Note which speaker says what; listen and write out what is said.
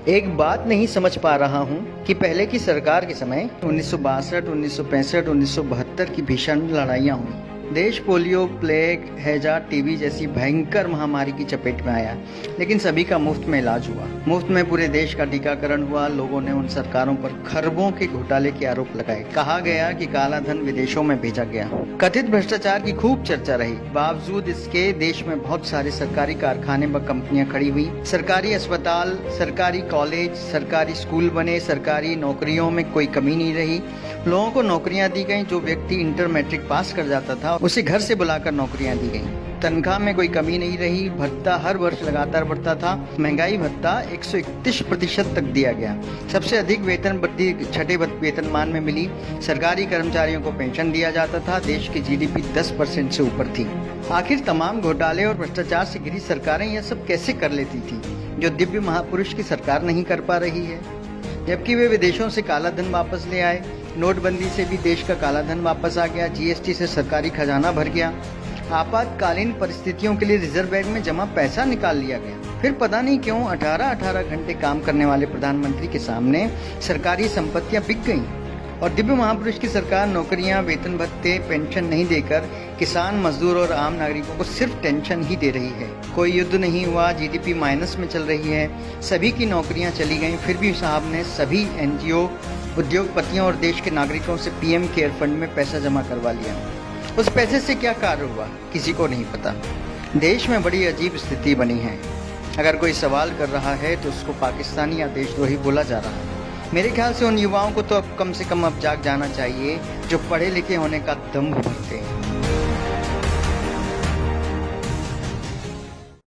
Speaker 1: एक बात नहीं समझ पा रहा हूँ कि पहले की सरकार के समय 1962, 1965, 1972 की भीषण लड़ाइयाँ हुई। देश पोलियो, प्लेग, हैजा, टीबी जैसी भयंकर महामारी की चपेट में आया, लेकिन सभी का मुफ्त में इलाज हुआ। मुफ्त में पूरे देश का टीकाकरण हुआ। लोगों ने उन सरकारों पर खरबों के घोटाले के आरोप लगाए। कहा गया कि काला धन विदेशों में भेजा गया। कथित भ्रष्टाचार की खूब चर्चा रही। बावजूद इसके देश में बहुत सारे सरकारी कारखाने व कंपनियां खड़ी हुई। सरकारी अस्पताल, सरकारी कॉलेज, सरकारी स्कूल बने। सरकारी नौकरियों में कोई कमी नहीं रही। लोगों को नौकरियां दी गई। जो व्यक्ति इंटर मैट्रिक पास कर जाता था उसे घर से बुलाकर नौकरियां दी गई। तनख्वाह में कोई कमी नहीं रही। भत्ता हर वर्ष लगातार बढ़ता था। महंगाई भत्ता 131% तक दिया गया। सबसे अधिक वेतन वृद्धि छठे वेतनमान में मिली। सरकारी कर्मचारियों को पेंशन दिया जाता था। देश की जीडीपी 10% से ऊपर थी। आखिर तमाम घोटाले और भ्रष्टाचार से घिरी सरकारें यह सब कैसे कर लेती थी, जो दिव्य महापुरुष की सरकार नहीं कर पा रही है? जबकि वे विदेशों से काला धन वापस ले आए। नोटबंदी से भी देश का काला धन वापस आ गया। जीएसटी से सरकारी खजाना भर गया। आपातकालीन परिस्थितियों के लिए रिजर्व बैंक में जमा पैसा निकाल लिया गया। फिर पता नहीं क्यों 18-18 घंटे काम करने वाले प्रधानमंत्री के सामने सरकारी संपत्तियां बिक गईं और दिव्य महापुरुष की सरकार नौकरियां, वेतन भत्ते, पेंशन नहीं देकर किसान, मजदूर और आम नागरिकों को सिर्फ टेंशन ही दे रही है। कोई युद्ध नहीं हुआ, जीडीपी माइनस में चल रही है, सभी की नौकरियां चली गईं, फिर भी साहब ने सभी एनजीओ, उद्योगपतियों और देश के नागरिकों से पीएम केयर फंड में पैसा जमा करवा लिया। उस पैसे से क्या कार्य हुआ, किसी को नहीं पता। देश में बड़ी अजीब स्थिति बनी है। अगर कोई सवाल कर रहा है तो उसको पाकिस्तानी या देशद्रोही बोला जा रहा है। मेरे ख्याल से उन युवाओं को तो अब कम से कम अब जाग जाना चाहिए जो पढ़े लिखे होने का दम्भ भरते हैं।